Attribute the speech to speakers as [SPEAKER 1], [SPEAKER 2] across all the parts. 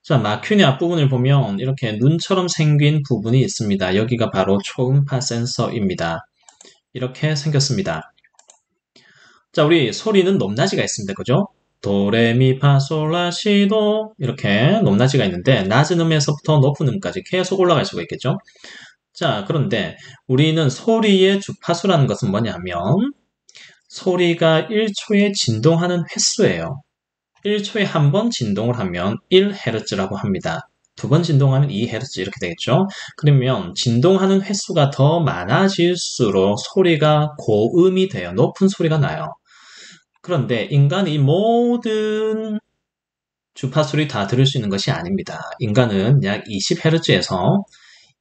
[SPEAKER 1] 자, 마큐니 앞부분을 보면 이렇게 눈처럼 생긴 부분이 있습니다. 여기가 바로 초음파 센서입니다. 이렇게 생겼습니다. 자, 우리 소리는 높낮이가 있습니다. 그죠? 도레미파솔라시도 이렇게 높낮이가 있는데 낮은 음에서부터 높은 음까지 계속 올라갈 수가 있겠죠? 자, 그런데 우리는 소리의 주파수라는 것은 뭐냐 하면 소리가 1초에 진동하는 횟수예요. 1초에 한 번 진동을 하면 1Hz라고 합니다. 두 번 진동하면 2Hz 이렇게 되겠죠. 그러면 진동하는 횟수가 더 많아질수록 소리가 고음이 돼요. 높은 소리가 나요. 그런데 인간이 모든 주파수를 다 들을 수 있는 것이 아닙니다. 인간은 약 20Hz에서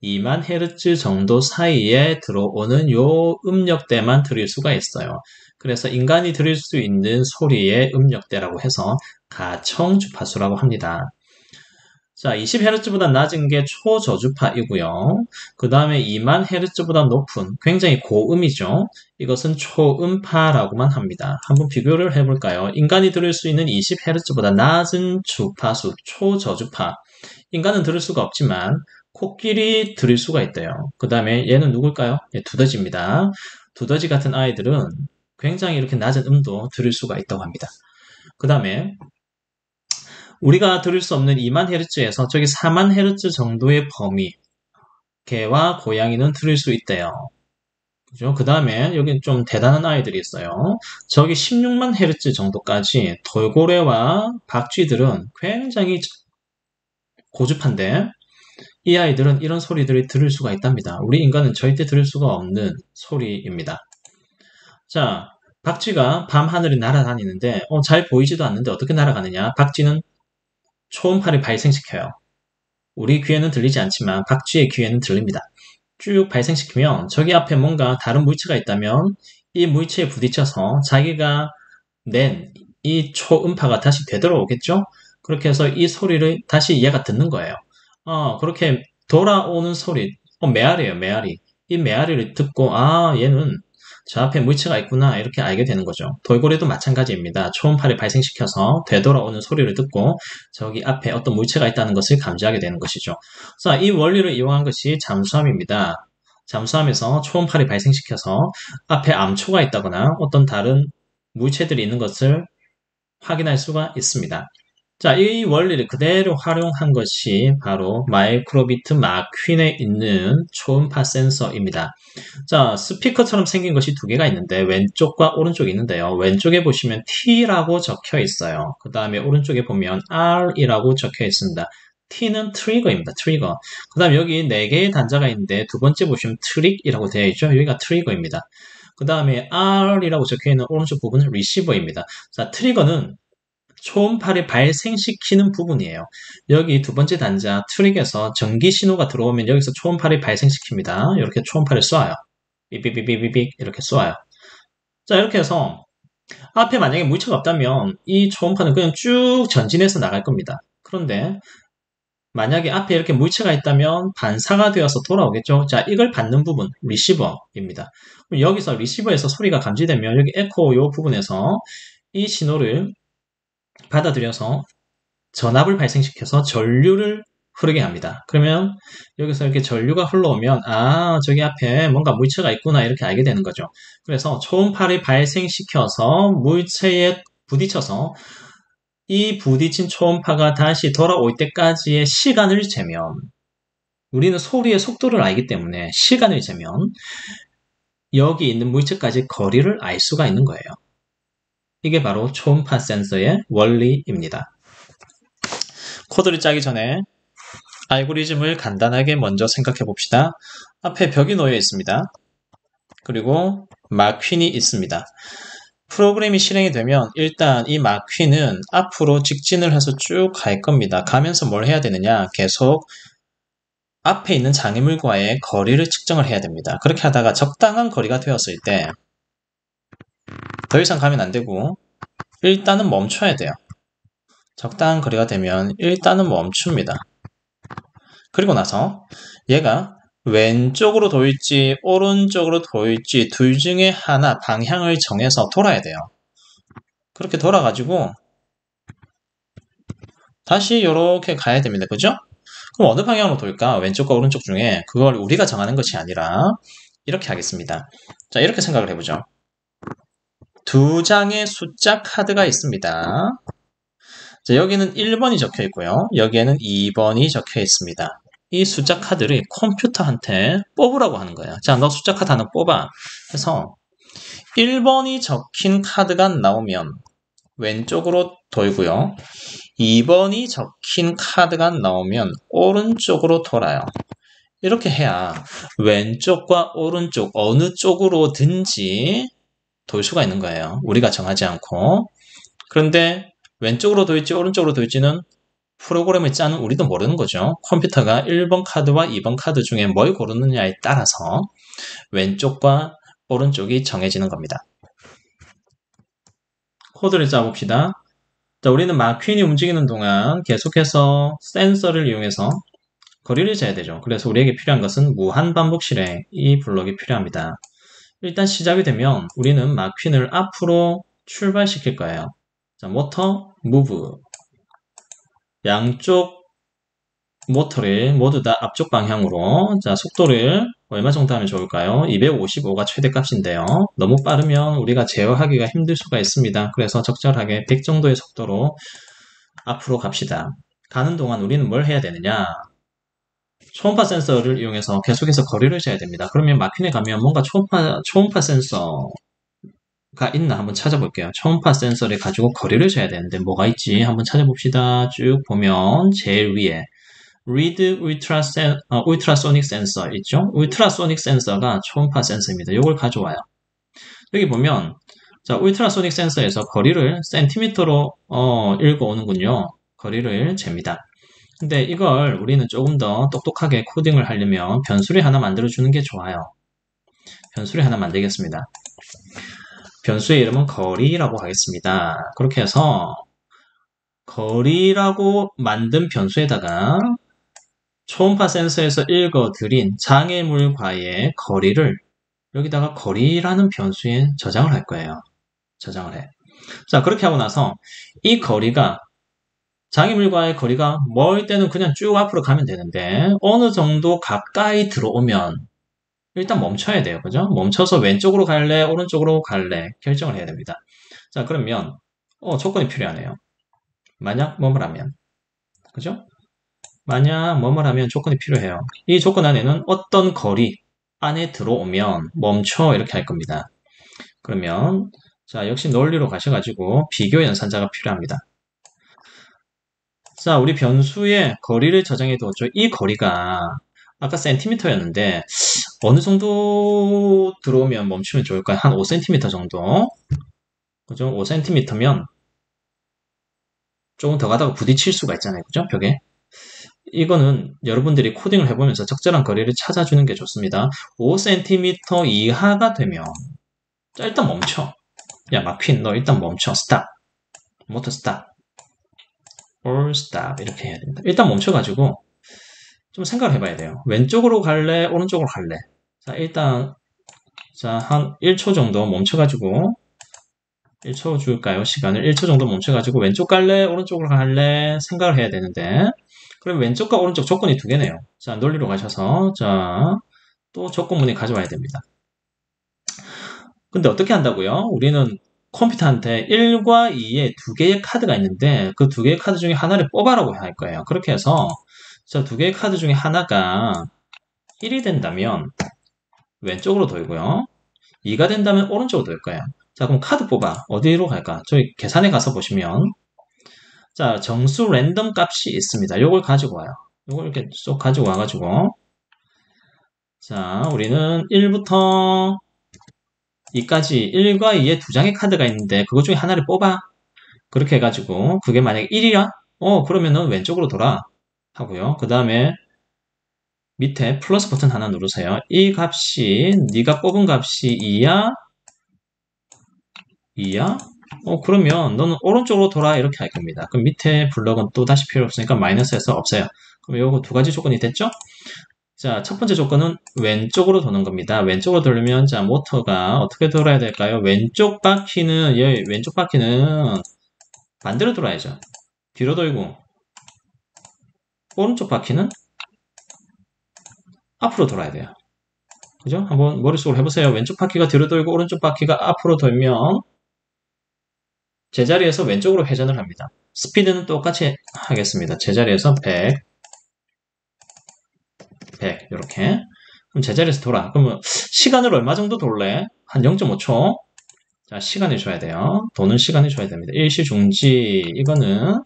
[SPEAKER 1] 2만 헤르츠 정도 사이에 들어오는 요 음역대만 들을 수가 있어요. 그래서 인간이 들을 수 있는 소리의 음역대라고 해서 가청 주파수라고 합니다. 자, 20Hz보다 낮은 게 초저주파이고요. 그 다음에 2만 Hz보다 높은 굉장히 고음이죠. 이것은 초음파라고만 합니다. 한번 비교를 해볼까요? 인간이 들을 수 있는 20Hz보다 낮은 주파수, 초저주파. 인간은 들을 수가 없지만 코끼리 들을 수가 있대요. 그 다음에 얘는 누굴까요? 두더지입니다. 두더지 같은 아이들은 굉장히 이렇게 낮은 음도 들을 수가 있다고 합니다. 그 다음에 우리가 들을 수 없는 2만 헤르츠에서 저기 4만 헤르츠 정도의 범위, 개와 고양이는 들을 수 있대요. 그죠? 그 다음에 여기 좀 대단한 아이들이 있어요. 저기 16만 헤르츠 정도까지 돌고래와 박쥐들은 굉장히 고주파인데 이 아이들은 이런 소리들을 들을 수가 있답니다. 우리 인간은 절대 들을 수가 없는 소리입니다. 자, 박쥐가 밤하늘을 날아다니는데 잘 보이지도 않는데 어떻게 날아가느냐? 박쥐는 초음파를 발생시켜요. 우리 귀에는 들리지 않지만 박쥐의 귀에는 들립니다. 쭉 발생시키면 저기 앞에 뭔가 다른 물체가 있다면 이 물체에 부딪혀서 자기가 낸 이 초음파가 다시 되돌아오겠죠? 그렇게 해서 이 소리를 다시 얘가 듣는 거예요. 그렇게 돌아오는 소리, 메아리예요, 메아리. 이 메아리를 듣고 얘는 저 앞에 물체가 있구나 이렇게 알게 되는 거죠. 돌고래도 마찬가지입니다. 초음파를 발생시켜서 되돌아오는 소리를 듣고 저기 앞에 어떤 물체가 있다는 것을 감지하게 되는 것이죠. 자, 이 원리를 이용한 것이 잠수함입니다. 잠수함에서 초음파를 발생시켜서 앞에 암초가 있다거나 어떤 다른 물체들이 있는 것을 확인할 수가 있습니다. 자, 이 원리를 그대로 활용한 것이 바로 마이크로비트 마퀸에 있는 초음파 센서입니다. 자, 스피커처럼 생긴 것이 두 개가 있는데 왼쪽과 오른쪽이 있는데요. 왼쪽에 보시면 T라고 적혀 있어요. 그 다음에 오른쪽에 보면 R이라고 적혀 있습니다. T는 트리거입니다. 트리거. 그 다음에 여기 4개의 단자가 있는데 두 번째 보시면 트릭이라고 되어 있죠. 여기가 트리거입니다. 그 다음에 R이라고 적혀 있는 오른쪽 부분은 리시버입니다. 자, 트리거는 초음파를 발생시키는 부분이에요. 여기 두 번째 단자 트릭에서 전기 신호가 들어오면 여기서 초음파를 발생시킵니다. 이렇게 초음파를 쏴요. 삐삐삐삐삐 이렇게 쏴요. 자, 이렇게 해서 앞에 만약에 물체가 없다면 이 초음파는 그냥 쭉 전진해서 나갈 겁니다. 그런데 만약에 앞에 이렇게 물체가 있다면 반사가 되어서 돌아오겠죠. 자, 이걸 받는 부분, 리시버입니다. 그럼 여기서 리시버에서 소리가 감지되면 여기 에코 요 부분에서 이 신호를 받아들여서 전압을 발생시켜서 전류를 흐르게 합니다. 그러면 여기서 이렇게 전류가 흘러오면 저기 앞에 뭔가 물체가 있구나 이렇게 알게 되는 거죠. 그래서 초음파를 발생시켜서 물체에 부딪혀서 이 부딪힌 초음파가 다시 돌아올 때까지의 시간을 재면 우리는 소리의 속도를 알기 때문에 시간을 재면 여기 있는 물체까지 거리를 알 수가 있는 거예요. 이게 바로 초음파 센서의 원리입니다. 코드를 짜기 전에 알고리즘을 간단하게 먼저 생각해 봅시다. 앞에 벽이 놓여 있습니다. 그리고 마퀸이 있습니다. 프로그램이 실행이 되면 일단 이 마퀸은 앞으로 직진을 해서 쭉 갈 겁니다. 가면서 뭘 해야 되느냐? 계속 앞에 있는 장애물과의 거리를 측정을 해야 됩니다. 그렇게 하다가 적당한 거리가 되었을 때 더 이상 가면 안 되고 일단은 멈춰야 돼요. 적당한 거리가 되면 일단은 멈춥니다. 그리고 나서 얘가 왼쪽으로 돌지 오른쪽으로 돌지 둘 중에 하나 방향을 정해서 돌아야 돼요. 그렇게 돌아가지고 다시 이렇게 가야 됩니다. 그죠? 그럼 어느 방향으로 돌까? 왼쪽과 오른쪽 중에 그걸 우리가 정하는 것이 아니라 이렇게 하겠습니다. 자, 이렇게 생각을 해보죠. 두 장의 숫자 카드가 있습니다. 자, 여기는 1번이 적혀 있고요. 여기에는 2번이 적혀 있습니다. 이 숫자 카드를 컴퓨터한테 뽑으라고 하는 거예요. 자, 너 숫자 카드 하나 뽑아. 해서 1번이 적힌 카드가 나오면 왼쪽으로 돌고요. 2번이 적힌 카드가 나오면 오른쪽으로 돌아요. 이렇게 해야 왼쪽과 오른쪽 어느 쪽으로든지 돌 수가 있는 거예요. 우리가 정하지 않고. 그런데 왼쪽으로 돌지 오른쪽으로 돌지는 프로그램을 짜는 우리도 모르는 거죠. 컴퓨터가 1번 카드와 2번 카드 중에 뭘 고르느냐에 따라서 왼쪽과 오른쪽이 정해지는 겁니다. 코드를 짜봅시다. 자, 우리는 마퀸이 움직이는 동안 계속해서 센서를 이용해서 거리를 재야 되죠. 그래서 우리에게 필요한 것은 무한반복 실행, 이 블록이 필요합니다. 일단 시작이 되면 우리는 마퀸을 앞으로 출발시킬 거예요. 자, 모터, 무브. 양쪽 모터를 모두 다 앞쪽 방향으로. 자, 속도를 얼마 정도 하면 좋을까요? 255가 최대값인데요. 너무 빠르면 우리가 제어하기가 힘들 수가 있습니다. 그래서 적절하게 100 정도의 속도로 앞으로 갑시다. 가는 동안 우리는 뭘 해야 되느냐? 초음파 센서를 이용해서 계속해서 거리를 재야 됩니다. 그러면 마퀸에 가면 뭔가 초음파 센서가 있나 한번 찾아볼게요. 초음파 센서를 가지고 거리를 재야 되는데 뭐가 있지? 한번 찾아봅시다. 쭉 보면 제일 위에 Read Ultrasonic Sensor 있죠? 울트라소닉 센서가 초음파 센서입니다. 이걸 가져와요. 여기 보면 자, 울트라소닉 센서에서 거리를 센티미터로 읽어오는군요. 거리를 잽니다. 근데 이걸 우리는 조금 더 똑똑하게 코딩을 하려면 변수를 하나 만들어주는 게 좋아요. 변수를 하나 만들겠습니다. 변수의 이름은 거리라고 하겠습니다. 그렇게 해서 거리라고 만든 변수에다가 초음파 센서에서 읽어드린 장애물과의 거리를 여기다가 거리라는 변수에 저장을 할 거예요. 저장을 해. 자, 그렇게 하고 나서 이 거리가 장애물과의 거리가 멀 때는 그냥 쭉 앞으로 가면 되는데 어느 정도 가까이 들어오면 일단 멈춰야 돼요. 그죠? 멈춰서 왼쪽으로 갈래, 오른쪽으로 갈래 결정을 해야 됩니다. 자, 그러면 조건이 필요하네요. 만약 뭐뭐 하면 그죠? 만약 뭐뭐 하면 조건이 필요해요. 이 조건 안에는 어떤 거리 안에 들어오면 멈춰 이렇게 할 겁니다. 그러면 자, 역시 논리로 가셔가지고 비교 연산자가 필요합니다. 자, 우리 변수에 거리를 저장해 두었죠. 이 거리가 아까 센티미터였는데 어느 정도 들어오면 멈추면 좋을까요? 한 5cm 정도. 그죠? 5cm면 조금 더 가다가 부딪힐 수가 있잖아요. 그죠? 벽에. 이거는 여러분들이 코딩을 해보면서 적절한 거리를 찾아주는 게 좋습니다. 5cm 이하가 되면 자, 일단 멈춰. 야, 마퀸, 너 일단 멈춰. 스탑. 모터 스탑. or stop. 이렇게 해야 됩니다. 일단 멈춰가지고 좀 생각을 해봐야 돼요. 왼쪽으로 갈래? 오른쪽으로 갈래? 자, 일단 자, 한 1초 정도 멈춰가지고 1초 줄까요? 시간을 1초 정도 멈춰가지고 왼쪽 갈래? 오른쪽으로 갈래? 생각을 해야 되는데 그럼 왼쪽과 오른쪽 조건이 두 개네요. 자, 논리로 가셔서 자, 또 조건문에 가져와야 됩니다. 근데 어떻게 한다고요? 우리는 컴퓨터한테 1과 2의 두 개의 카드가 있는데 그 두 개의 카드 중에 하나를 뽑아라고 할 거예요. 그렇게 해서 저 두 개의 카드 중에 하나가 1이 된다면 왼쪽으로 돌고요. 2가 된다면 오른쪽으로 돌 거예요. 자, 그럼 카드 뽑아. 어디로 갈까? 저희 계산에 가서 보시면 자, 정수 랜덤 값이 있습니다. 요걸 가지고 와요. 요걸 이렇게 쏙 가지고 와가지고 자, 우리는 1부터 2까지 1과 2의 두 장의 카드가 있는데 그것 중에 하나를 뽑아. 그렇게 해가지고 그게 만약에 1이야? 그러면은 왼쪽으로 돌아. 하고요. 그 다음에 밑에 플러스 버튼 하나 누르세요. 이 값이 네가 뽑은 값이 2야? 2야? 그러면 너는 오른쪽으로 돌아 이렇게 할 겁니다. 그럼 밑에 블럭은 또 다시 필요 없으니까 마이너스해서 없어요. 그럼 요거 두 가지 조건이 됐죠? 자, 첫 번째 조건은 왼쪽으로 도는 겁니다. 왼쪽으로 돌면 자, 모터가 어떻게 돌아야 될까요? 왼쪽 바퀴는 반대로 돌아야죠. 뒤로 돌고 오른쪽 바퀴는 앞으로 돌아야 돼요. 그죠? 한번 머릿속으로 해보세요. 왼쪽 바퀴가 뒤로 돌고 오른쪽 바퀴가 앞으로 돌면 제자리에서 왼쪽으로 회전을 합니다. 스피드는 똑같이 하겠습니다. 제자리에서 100, 100 이렇게. 그럼 제자리에서 돌아. 그러면 시간을 얼마 정도 돌래? 한 0.5초. 자, 시간을 줘야 돼요. 도는 시간을 줘야 됩니다. 일시중지 이거는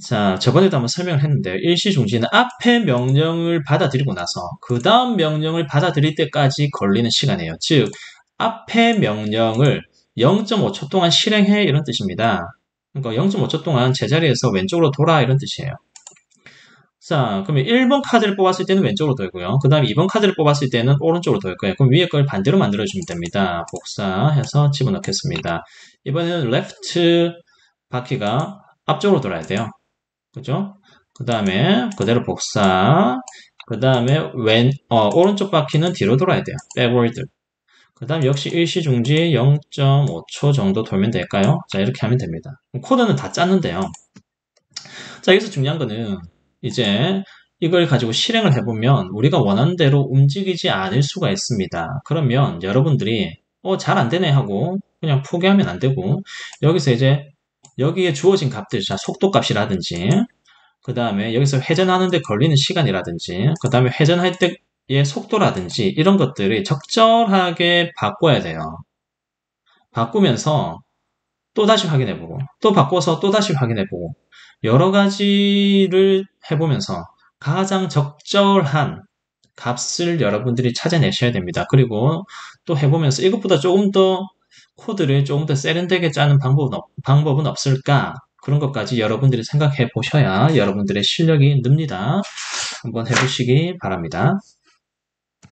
[SPEAKER 1] 자, 저번에도 한번 설명을 했는데요. 일시중지는 앞에 명령을 받아들이고 나서 그 다음 명령을 받아들일 때까지 걸리는 시간이에요. 즉, 앞에 명령을 0.5초 동안 실행해 이런 뜻입니다. 그러니까 0.5초 동안 제자리에서 왼쪽으로 돌아 이런 뜻이에요. 자, 그러면 1번 카드를 뽑았을 때는 왼쪽으로 돌고요. 그 다음에 2번 카드를 뽑았을 때는 오른쪽으로 돌 거예요. 그럼 위에 걸 반대로 만들어주면 됩니다. 복사해서 집어넣겠습니다. 이번에는 left 바퀴가 앞쪽으로 돌아야 돼요. 그죠? 그 다음에 그대로 복사. 그 다음에 오른쪽 바퀴는 뒤로 돌아야 돼요. backward. 그 다음 역시 일시중지 0.5초 정도 돌면 될까요? 자, 이렇게 하면 됩니다. 코드는 다 짰는데요. 자, 여기서 중요한 거는 이제 이걸 가지고 실행을 해보면 우리가 원하는 대로 움직이지 않을 수가 있습니다. 그러면 여러분들이 잘 안 되네 하고 그냥 포기하면 안 되고 여기서 이제 여기에 주어진 값들, 자, 속도 값이라든지 그 다음에 여기서 회전하는데 걸리는 시간이라든지 그 다음에 회전할 때의 속도라든지 이런 것들이 적절하게 바꿔야 돼요. 바꾸면서 또 다시 확인해보고 또 바꿔서 또 다시 확인해보고 여러 가지를 해보면서 가장 적절한 값을 여러분들이 찾아내셔야 됩니다. 그리고 또 해보면서 이것보다 조금 더 코드를 조금 더 세련되게 짜는 방법은 없을까? 그런 것까지 여러분들이 생각해 보셔야 여러분들의 실력이 늡니다. 한번 해보시기 바랍니다.